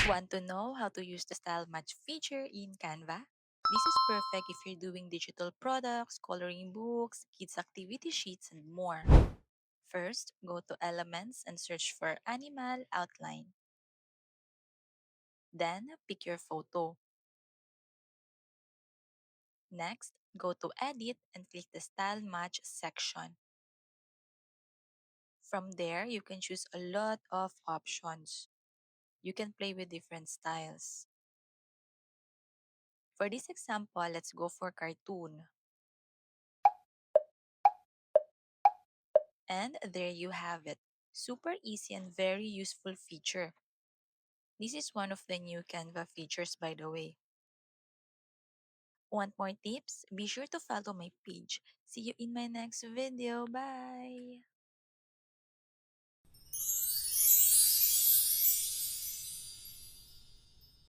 Want to know how to use the style match feature in Canva? This is perfect if you're doing digital products, coloring books, kids' activity sheets, and more. First, go to Elements and search for Animal Outline. Then, pick your photo. Next, go to Edit and click the Style Match section. From there, you can choose a lot of options. You can play with different styles. For this example, let's go for cartoon. And there you have it. Super easy and very useful feature. This is one of the new Canva features, by the way. Want more tips? Be sure to follow my page. See you in my next video. Bye!